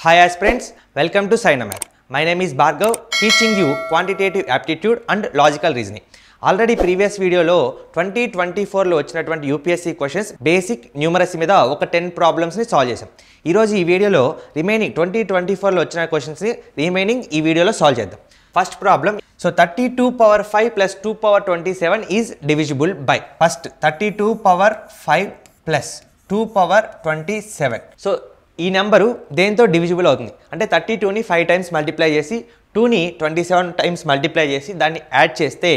Hi aspirants, welcome to Synomath. My name is Bhargav, teaching you quantitative aptitude and logical reasoning. Already previous వీడియోలో 2024లో వచ్చినటువంటి UPSC questions basic numeracy మీద ఒక 10 ప్రాబ్లమ్స్ని solve చేసాం. ఈరోజు ఈ వీడియోలో రిమైనింగ్ 2024లో వచ్చిన క్వశ్చన్స్ని ఈ వీడియోలో సాల్వ్ చేద్దాం. First problem, so 32 power 5 plus 2 power 27 is divisible by. First 32 power 5 plus 2 power 27. So ఈ నెంబరు దేంతో డివిజిబుల్ అవుతుంది అంటే 32ని 5 టైమ్స్ మల్టిప్లై చేసి 2ని 27 టైమ్స్ మల్టిప్లై చేసి దాన్ని యాడ్ చేస్తే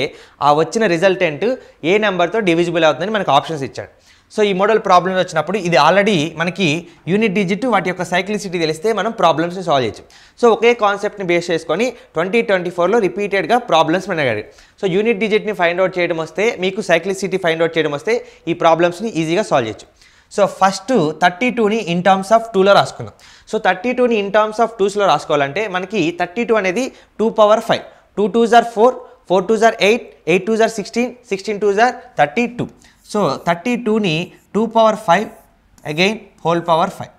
ఆ వచ్చిన రిజల్టెంట్ ఏ నెంబర్తో డివిజిబుల్ అవుతుందని మనకు ఆప్షన్స్ ఇచ్చాడు. సో ఈ మోడల్ ప్రాబ్లమ్స్ వచ్చినప్పుడు ఇది ఆల్రెడీ మనకి యూనిట్ డిజిట్ వాటి యొక్క సైక్లిసిటీ తెలిస్తే మనం ప్రాబ్లమ్స్ని సాల్వ్ చేయొచ్చు. సో ఒకే కాన్సెప్ట్ని బేస్ చేసుకొని 2024లో రిపీటెడ్గా ప్రాబ్లమ్స్ మన అడిగాడు. సో యూనిట్ డిజిట్ని ఫైండ్ అవుట్ చేయడం వస్తే, మీకు సైక్లిసిటీ ఫైండ్ అవుట్ చేయడం వస్తే ఈ ప్రాబ్లమ్స్ని ఈజీగా సాల్వ్ చేయొచ్చు. సో ఫస్ట్ 32ని ఇన్ టర్మ్స్ ఆఫ్ 2లో రాసుకుందాం. సో 32ని ఇన్ టర్మ్స్ ఆఫ్ 2లో రాసుకోవాలంటే మనకి 32 అనేది 2 power 5, 2 2s are 4, 4 2s are 8, 8 2s are 16, 16 2s are 32. సో 32ని 2 power 5 again whole power 5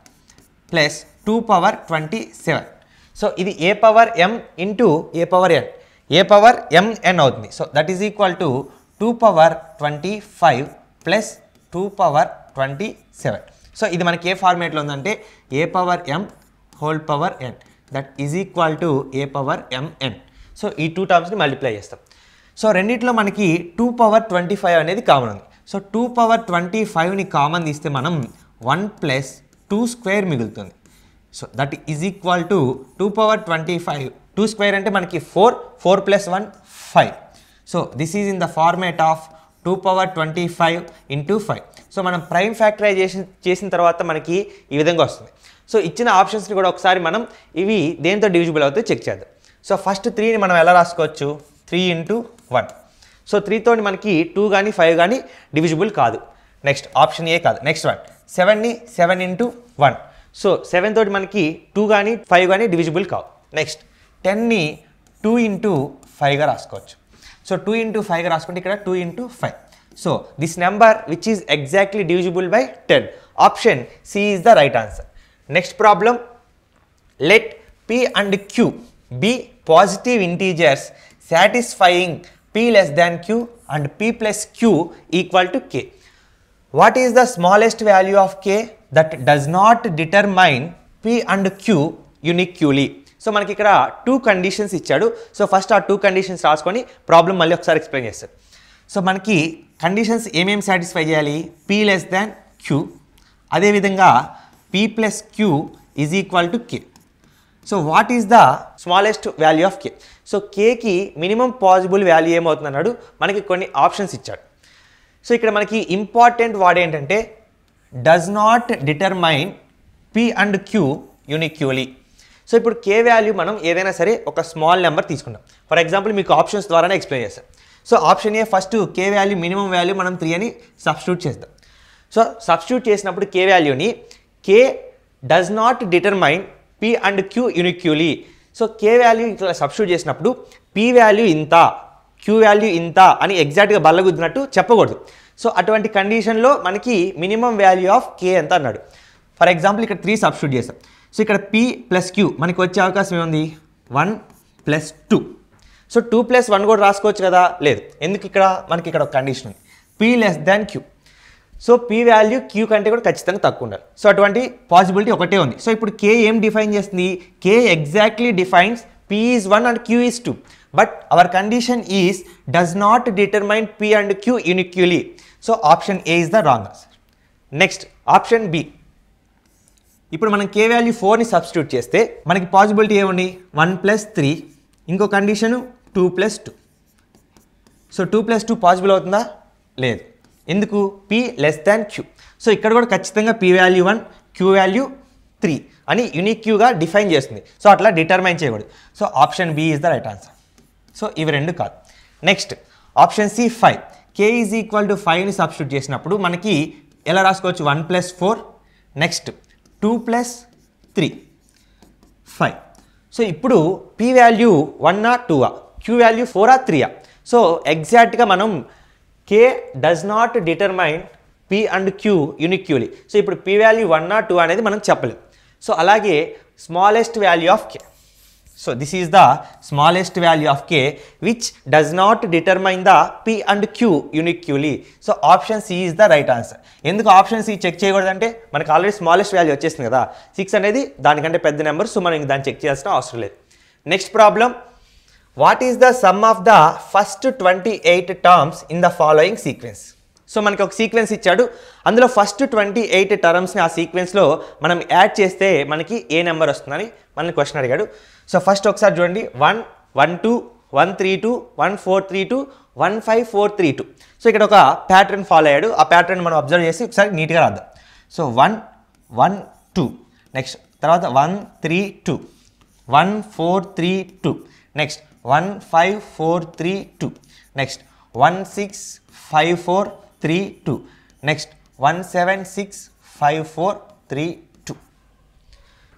plus 2 power 27. So ఇది a power m into a power n, a power mn అవుతుంది. So that is equal to 2 power 25 plus 2 power 27. So ఇది మనకి ఏ ఫార్మేట్లో ఉందంటే a power m whole power n that is equal to a power mn. So ఈ 2 టర్మ్స్ని multiply చేస్తాం. So రెండిట్లో మనకి 2 power 25 అనేది కామన్ ఉంది. సో 2 power 25ని కామన్ తీస్తే మనం 1 ప్లస్ 2 స్క్వేర్ మిగులుతుంది. So that is equal to 2 power 25, 2 square అంటే మనకి 4, 4 plus 1 5. So this is in the format of 2 power 25 into 5. So మనం ప్రైమ్ ఫ్యాక్టరైజేషన్ చేసిన తర్వాత మనకి ఈ విధంగా వస్తుంది. సో ఇచ్చిన ఆప్షన్స్ని కూడా ఒకసారి మనం ఇవి దేంతో డివిజిబుల్ అవుతాయో చెక్ చేద్దాం. సో ఫస్ట్ 3ని మనం ఎలా రాసుకోవచ్చు, 3 ఇంటూ 1. సో 3తో మనకి 2 కానీ 5 కానీ డివిజిబుల్ కాదు. నెక్స్ట్ ఆప్షన్ ఏ కాదు. Next 7ని 7 into 1. సో 7 తోటి మనకి 2 కానీ 5 కానీ డివిజిబుల్ కావు. నెక్స్ట్ 10ని 2 ఇంటూ 5గా రాసుకోవచ్చు. సో 2 ఇంటూ 5గా రాసుకుంటే ఇక్కడ 2 into 5. So this number which is exactly divisible by 10. Option C is the right answer. Next problem, let p and q be positive integers satisfying p less than q and p plus q equal to k. What is the smallest value of k that does not determine p and q uniquely? So మనకి ఇక్కడ 2 conditions ఇచ్చాడు. So first ఆ 2 conditions రాసుకొని problem మళ్ళీ ఒకసారి explain చేస్తారు. So మనకి conditions ఏమేమి సాటిస్ఫై చేయాలి, p లెస్ దాన్ q, అదేవిధంగా p plus q is equal to k. So what is the smallest value of k? So కేకి మినిమం పాసిబుల్ వాల్యూ ఏమవుతుంది అన్నాడు. మనకి కొన్ని ఆప్షన్స్ ఇచ్చాడు. సో ఇక్కడ మనకి ఇంపార్టెంట్ వర్డ్ ఏంటంటే does not determine p and q uniquely. So ఇప్పుడు k వాల్యూ మనం ఏదైనా సరే ఒక స్మాల్ నెంబర్ తీసుకుంటాం. ఫర్ ఎగ్జాంపుల్ మీకు ఆప్షన్స్ ద్వారానే ఎక్స్ప్లెయిన్ చేస్తాం. So option A first k value minimum value మనం 3 అని సబ్స్టిట్యూట్ చేద్దాం. సో సబ్స్టిట్యూట్ చేసినప్పుడు k వాల్యూని k does not determine p and q uniquely. So k value ఇట్లా సబ్స్టిట్యూట్ చేసినప్పుడు p వాల్యూ ఇంత, q వాల్యూ ఇంత అని ఎగ్జాక్ట్గా బల్లగుద్దినట్టు చెప్పకూడదు. సో అటువంటి కండిషన్లో మనకి మినిమం వాల్యూ ఆఫ్ k ఎంత అన్నాడు. ఫర్ ఎగ్జాంపుల్ ఇక్కడ 3 సబ్స్టిట్యూట్ చేస్తాం. సో ఇక్కడ p ప్లస్ q మనకి వచ్చే అవకాశం ఏముంది, 1 ప్లస్ 2. సో 2 ప్లస్ 1 కూడా రాసుకోవచ్చు కదా, లేదు. ఎందుకు ఇక్కడ మనకి ఇక్కడ ఒక కండిషన్ ఉంది, p less than q. So p value q కంటే కూడా ఖచ్చితంగా తక్కువ ఉండాలి. సో అటువంటి పాసిబిలిటీ ఒకటే ఉంది. సో ఇప్పుడు k ఏం డిఫైన్ చేస్తుంది, k exactly defines p is 1 and q is 2. But our condition is does not determine p and q uniquely. So option A is the wrong answer. Next option B. ఇప్పుడు మనం k value 4ని substitute చేస్తే మనకి possibility ఏముంది, 1 plus 3, ఇంకో condition 2 plus 2. So 2 plus 2 possible అవుతుందా, లేదు. ఎందుకు, p less than q. So ఇక్కడ కూడా ఖచ్చితంగా p వాల్యూ 1, q వాల్యూ 3 అని యూనిక్యూగా డిఫైన్ చేస్తుంది. సో అట్లా డిటర్మైన్ చేయకూడదు. So option B is the right answer. So ఇవి రెండు కాదు. Next option C 5. k is equal to 5ని సబ్స్టిట్యూట్ చేసినప్పుడు మనకి ఎలా రాసుకోవచ్చు, 1 ప్లస్ 4, నెక్స్ట్ 2 ప్లస్ 3, 5. సో ఇప్పుడు p వాల్యూ 1ఆ 2ఆ, q వాల్యూ 4ఆ 3ఆ. సో ఎగ్జాక్ట్గా మనం k does not determine p and q uniquely. So ఇప్పుడు p వాల్యూ 1ఆ 2 అనేది మనం చెప్పలేం. సో అలాగే smallest value of k. So this is the smallest value of k which does not determine the p and q uniquely. So option C is the right answer. ఎందుకు option C check చేయకూడదంటే మనకు already smallest value వచ్చేసింది కదా, 6 అనేది దానికంటే పెద్ద number, so మనం దాన్ని check చేయాల్సిన అవసరం లేదు. Next problem, what is the sum of the first 28 terms in the following sequence. So మనకి ఒక సీక్వెన్స్ ఇచ్చాడు, అందులో ఫస్ట్ 28 టర్మ్స్ని ఆ సీక్వెన్స్లో మనం యాడ్ చేస్తే మనకి ఏ నెంబర్ వస్తుందని మనల్ని క్వశ్చన్ అడిగాడు. సో ఫస్ట్ ఒకసారి చూడండి, 1 1 2 1 3 2 1 4 3 2 1 5 4 3 2. సో ఇక్కడ ఒక ప్యాటర్న్ ఫాలో అయ్యాడు, ఆ ప్యాటర్న్ మనం అబ్జర్వ్ చేసి ఒకసారి నీట్గా రాద్దాం. సో 1 1 2, నెక్స్ట్ తర్వాత 1 3 2 1 4 3 2, నెక్స్ట్ 1 5 4 3 2, నెక్స్ట్ 1 6 5 4 3 2, నెక్స్ట్ 1 7 6 5 4 3 2.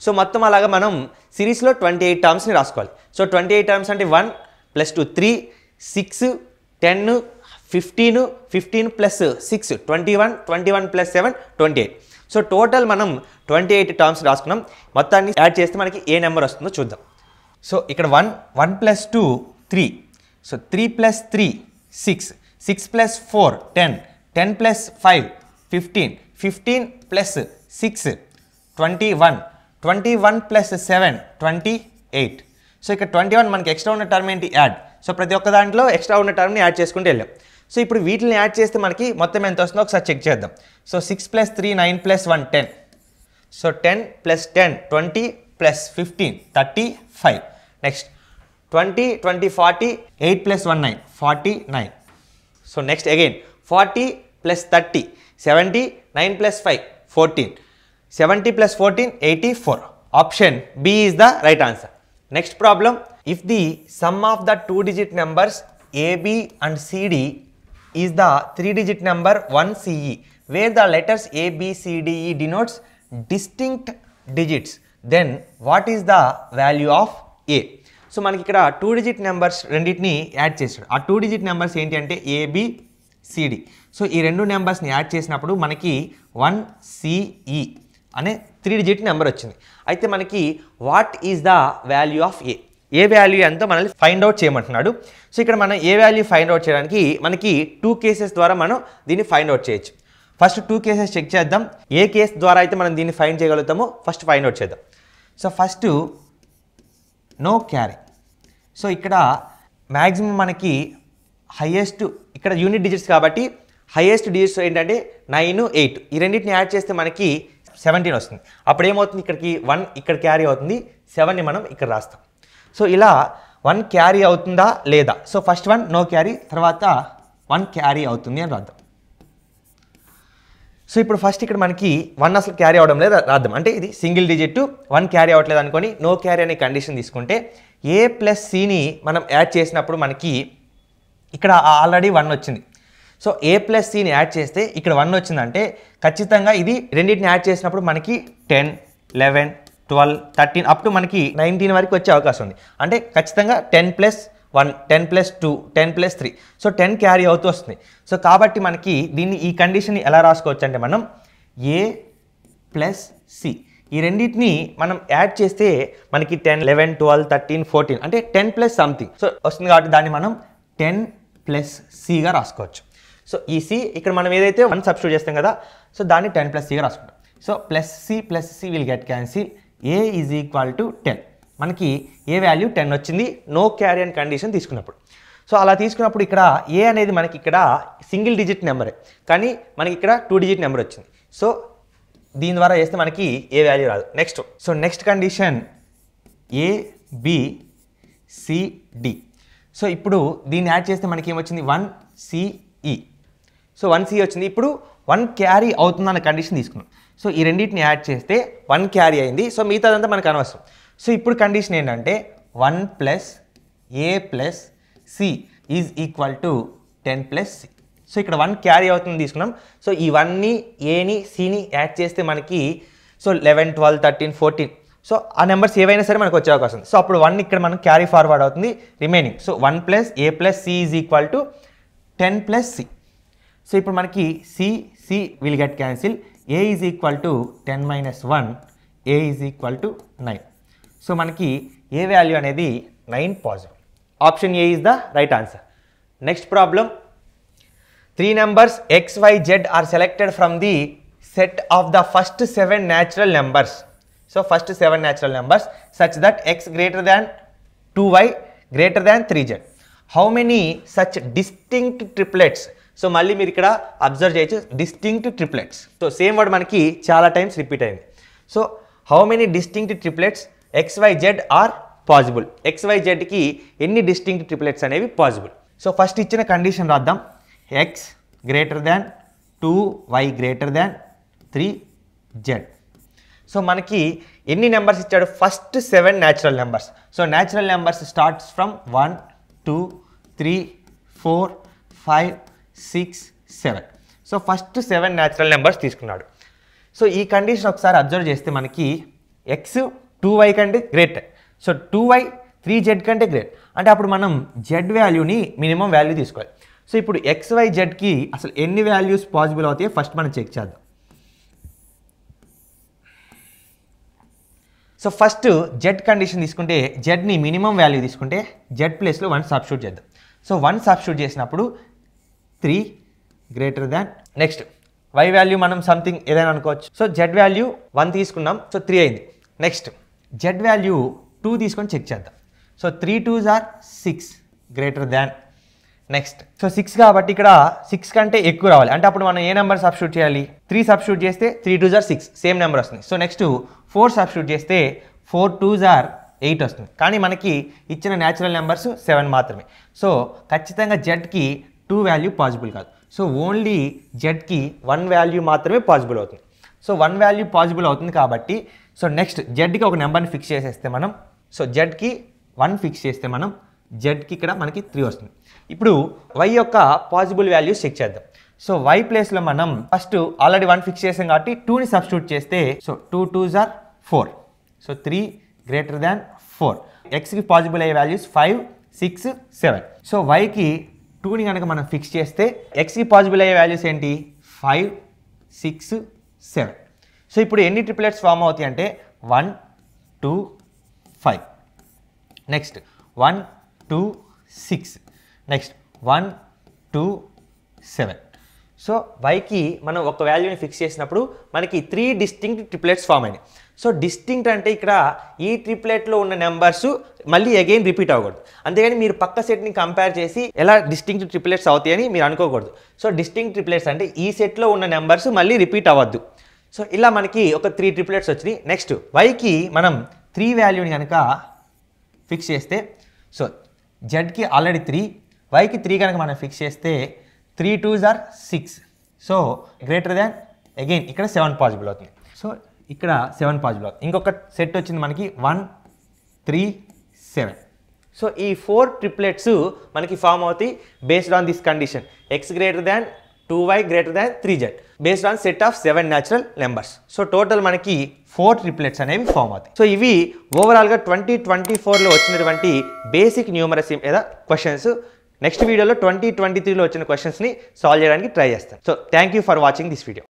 సో మొత్తం అలాగా మనం సిరీస్లో 28 టర్మ్స్ని రాసుకోవాలి. సో 28 టర్మ్స్ అంటే 1 + 2 3 6 10 15 15 + 6 21 21 + 7 28. సో టోటల్ మనం 28 టర్మ్స్ రాసుకున్నాం. మొత్తాన్ని యాడ్ చేస్తే మనకి ఏ నెంబర్ వస్తుందో చూద్దాం. సో ఇక్కడ 1 1 + 2 3, సో 3 + 3 6 6 + 4 10 10 + 5 15 15 + 6 21 21 + 7 28. సో ఇక్కడ 21 మనకి ఎక్స్ట్రా ఉన్న టర్మ్ ఏంటి, యాడ్. సో ప్రతి ఒక్క దాంట్లో ఎక్స్ట్రా ఉన్న టర్మ్ని యాడ్ చేసుకుంటూ వెళ్ళాం. సో ఇప్పుడు వీటిని యాడ్ చేస్తే మనకి మొత్తం ఎంత వస్తుందో ఒకసారి చెక్ చేద్దాం. So 6 + 3 9 + 1 10. So 10 + 10 20 + 15 35. Next 20 20 40 8 + 1 9 49. So next again 40 + 30 70 9 + 5 14 70 + 14 84. Option B is the right answer. Next problem, if the sum of the 2-digit numbers AB and CD is the 3-digit number 1CE, where the letters A, B, C, D, E denotes distinct digits, then what is the value of A? So మనకి ఇక్కడ 2-digit numbers రెండింటిని add చేసాడు. ఆ 2-digit numbers ఏంటి అంటే ABCD. So ఈ రెండు నెంబర్స్ని add చేసినప్పుడు మనకి 1CE అనే 3-digit నెంబర్ వచ్చింది. అయితే మనకి what is the value of A value ఎంతో మనల్ని ఫైండ్ అవుట్ చేయమంటున్నాడు. సో ఇక్కడ మనం ఏ వాల్యూ ఫైండ్ అవుట్ చేయడానికి మనకి 2 కేసెస్ ద్వారా మనం దీన్ని ఫైండ్ అవుట్ చేయొచ్చు. ఫస్ట్ 2 కేసెస్ చెక్ చేద్దాం. ఏ కేస్ ద్వారా అయితే మనం దీన్ని ఫైండ్ చేయగలుగుతామో ఫస్ట్ ఫైండ్ అవుట్ చేద్దాం. So first no carry. So ఇక్కడ మ్యాక్సిమం మనకి హైయెస్ట్, ఇక్కడ యూనిట్ డిజిట్స్ కాబట్టి హైయెస్ట్ డిజిట్స్ ఏంటంటే 9 8. ఈ రెండింటిని యాడ్ చేస్తే మనకి 17 వస్తుంది. అప్పుడు ఏమవుతుంది, ఇక్కడికి 1 ఇక్కడ క్యారీ అవుతుంది, 7ని మనం ఇక్కడ రాస్తాం. సో ఇలా 1 క్యారీ అవుతుందా లేదా. సో ఫస్ట్ 1 నో క్యారీ, తర్వాత 1 క్యారీ అవుతుంది అని రాద్దాం. సో ఇప్పుడు ఫస్ట్ ఇక్కడ మనకి 1 అసలు క్యారీ అవడం లేదు రాద్దాం. అంటే ఇది సింగిల్ డిజిట్, 1 క్యారీ అవ్వట్లేదు అనుకొని నో క్యారీ అనే కండిషన్ తీసుకుంటే A + Cని మనం యాడ్ చేసినప్పుడు మనకి ఇక్కడ ఆల్రెడీ 1 వచ్చింది. సో A + Cని యాడ్ చేస్తే ఇక్కడ 1 వచ్చిందంటే ఖచ్చితంగా ఇది రెండింటిని యాడ్ చేసినప్పుడు మనకి 10 11 12 13 అప్ టు మనకి 19 వరకు వచ్చే అవకాశం ఉంది. అంటే ఖచ్చితంగా 10 + 1 10 + 2 10 + 3. సో 10 క్యారీ అవుతూ వస్తుంది. సో కాబట్టి మనకి దీన్ని ఈ కండిషన్ని ఎలా రాసుకోవచ్చు అంటే మనం A + C ఈ రెండింటిని మనం యాడ్ చేస్తే మనకి 10 11 12 13 14 అంటే 10 + సంథింగ్ సో వస్తుంది. కాబట్టి దాన్ని మనం 10 + Cగా రాసుకోవచ్చు. సో ఈ C ఇక్కడ మనం ఏదైతే 1 సబ్స్టిట్యూట్ చేస్తాం కదా, సో దాన్ని 10 + Cగా రాసుకుంటాం. So +C will get cancel. A = 10. మనకి ఏ వాల్యూ 10 వచ్చింది నో క్యారీ అని కండిషన్ తీసుకున్నప్పుడు. సో అలా తీసుకున్నప్పుడు ఇక్కడ A అనేది మనకి ఇక్కడ సింగిల్ డిజిట్ నెంబరే, కానీ మనకి ఇక్కడ 2-digit నెంబర్ వచ్చింది. సో దీని ద్వారా చేస్తే మనకి ఏ వాల్యూ రాదు. Next condition ABCD. సో ఇప్పుడు దీన్ని యాడ్ చేస్తే మనకి ఏమొచ్చింది 1CE. సో 1CE వచ్చింది. ఇప్పుడు 1 క్యారీ అవుతుందన్న కండిషన్ తీసుకున్నాం. సో ఈ రెండింటిని యాడ్ చేస్తే 1 క్యారీ అయింది. సో మిగతాదంతా మనకు అనవసరం. సో ఇప్పుడు కండిషన్ ఏంటంటే 1 + A + C = 10 + C. సో ఇక్కడ 1 క్యారీ అవుతుంది తీసుకున్నాం. సో ఈ 1ని Aని Cని యాడ్ చేస్తే మనకి సో 11 12 13 14 సో ఆ నెంబర్స్ ఏవైనా సరే మనకు వచ్చే అవకాశం ఉంది. సో అప్పుడు 1 ఇక్కడ మనం క్యారీ ఫార్వర్డ్ అవుతుంది remaining. So 1 + A + C = 10 + C. So ఇప్పుడు మనకి C will get cancel. A = 10 - 1 A is equal to 9. So మనకి ఏ వాల్యూ అనేది 9 possible. Option A is the right answer. Next problem, 3 numbers x, y, z are selected from the set of the first 7 natural numbers. So first 7 natural numbers such that x greater than 2y greater than 3z. How many such distinct triplets? So మళ్ళీ మీరు ఇక్కడ observe చేయొచ్చు, distinct triplets. So same word మనకి చాలా times repeat అయింది. So how many distinct triplets XYZ are possible? XYZకి ఎన్ని distinct triplets అనేవి పాసిబుల్? సో ఫస్ట్ ఇచ్చిన కండిషన్ రాద్దాం. x greater than 2y greater than 3z. So మనకి ఎన్ని నెంబర్స్ ఇచ్చాడు? First 7 natural numbers. So natural numbers starts from 1 2 3 4 5 6 7. So first 7 natural numbers తీసుకున్నాడు. So ఈ కండిషన్ ఒకసారి అబ్జర్వ్ చేస్తే మనకి x 2y కంటే గ్రేట్, సో 2y 3z కంటే గ్రేట్ అంటే అప్పుడు మనం z వాల్యూని మినిమం వాల్యూ తీసుకోవాలి. సో ఇప్పుడు XYZకి అసలు ఎన్ని వాల్యూస్ పాసిబుల్ అవుతాయో ఫస్ట్ మనం చెక్ చేద్దాం. సో ఫస్ట్ z కండిషన్ తీసుకుంటే zని మినిమం వాల్యూ తీసుకుంటే z ప్లేస్లో 1 సబ్స్టిట్యూట్ చేద్దాం. సో 1 సబ్స్టిట్యూట్ చేసినప్పుడు 3 greater than, next y value మనం సంథింగ్ ఏదైనా అనుకోవచ్చు. సో z వాల్యూ 1 తీసుకున్నాం, సో 3 అయింది. నెక్స్ట్ z వాల్యూ 2 తీసుకొని చెక్ చేద్దాం. So 3 2s are 6 greater than, next so 6 కాబట్టి ఇక్కడ 6 కంటే ఎక్కువ రావాలి అంటే అప్పుడు మనం ఏ నెంబర్ సబ్స్టిట్యూట్ చేయాలి? 3 సబ్స్టిట్యూట్ చేస్తే 3 2s ఆర్ 6 సేమ్ నెంబర్ వస్తుంది. సో నెక్స్ట్ 4 సబ్స్టిట్యూట్ చేస్తే 4 2s ఆర్ 8 వస్తుంది. కానీ మనకి ఇచ్చిన న్యాచురల్ నెంబర్స్ 7 మాత్రమే. సో ఖచ్చితంగా జెడ్కి 2 వాల్యూ పాసిబుల్ కాదు. సో ఓన్లీ జెడ్కి 1 వాల్యూ మాత్రమే పాసిబుల్ అవుతుంది. సో 1 వాల్యూ పాసిబుల్ అవుతుంది కాబట్టి సో నెక్స్ట్ జెడ్కి ఒక నెంబర్ని ఫిక్స్ చేసేస్తే మనం, సో జెడ్కి 1 ఫిక్స్ చేస్తే మనం జెడ్కి ఇక్కడ మనకి 3 వస్తుంది. ఇప్పుడు y యొక్క పాసిబుల్ వాల్యూస్ చెక్ చేద్దాం. సో y ప్లేస్లో మనం ఫస్ట్ ఆల్రెడీ 1 ఫిక్స్ చేసాం కాబట్టి 2ని సబ్స్టిట్యూట్ చేస్తే so 2 2s are 4, so 3 greater than 4. xకి పాసిబుల్ అయ్యే వాల్యూస్ 5 6 7. సో yకి 2ని కనుక మనం ఫిక్స్ చేస్తే xకి పాసిబుల్ అయ్యే వాల్యూస్ ఏంటి? 5 6 7. సో ఇప్పుడు ఎన్ని ట్రిప్లెట్స్ ఫామ్ అవుతాయి అంటే 1 2 5, నెక్స్ట్ 1 2 6, నెక్స్ట్ 1 2 7. సో వైకి మనం ఒక వాల్యూని ఫిక్స్ చేసినప్పుడు మనకి 3 డిస్టింక్ట్ ట్రిప్లెట్స్ ఫామ్ అయినాయి. సో డిస్టింక్ట్ అంటే ఇక్కడ ఈ ట్రిప్లెట్లో ఉన్న నెంబర్స్ మళ్ళీ అగైన్ రిపీట్ అవ్వకూడదు. అంతేగాని మీరు పక్క సెట్ని కంపేర్ చేసి ఎలా డిస్టింక్ట్ ట్రిప్లెట్స్ అవుతాయని మీరు అనుకోకూడదు. సో డిస్టింక్ట్ ట్రిప్లెట్స్ అంటే ఈ సెట్లో ఉన్న నెంబర్స్ మళ్ళీ రిపీట్ అవ్వద్దు. సో ఇలా మనకి ఒక 3 ట్రిప్లెట్స్ వచ్చినాయి. నెక్స్ట్ వైకి మనం 3 వాల్యూని కనుక ఫిక్స్ చేస్తే సో జెడ్కి ఆల్రెడీ 3, వైకి 3 కనుక మనం ఫిక్స్ చేస్తే 3 2s are 6, so greater than again ఇక్కడ 7 పాసిబుల్ అవుతుంది. సో ఇక్కడ 7 పాసిబుల్ అవుతుంది. ఇంకొక సెట్ వచ్చింది మనకి 1 3 7. సో ఈ 4 ట్రిప్లెట్స్ మనకి ఫామ్ అవుతాయి based on this condition x greater than 2y greater than 3z based on set of 7 natural numbers. So total మనకి 4 ట్రిప్లెట్స్ అనేవి ఫామ్ అవుతాయి. సో ఇవి ఓవరాల్గా 2024లో వచ్చినటువంటి బేసిక్ న్యూమరసీ లేదా క్వశ్చన్స్. నెక్స్ట్ వీడియోలో 2023లో వచ్చిన క్వశ్చన్స్ని సాల్వ్ చేయడానికి ట్రై చేస్తాను. So thank you for watching this video.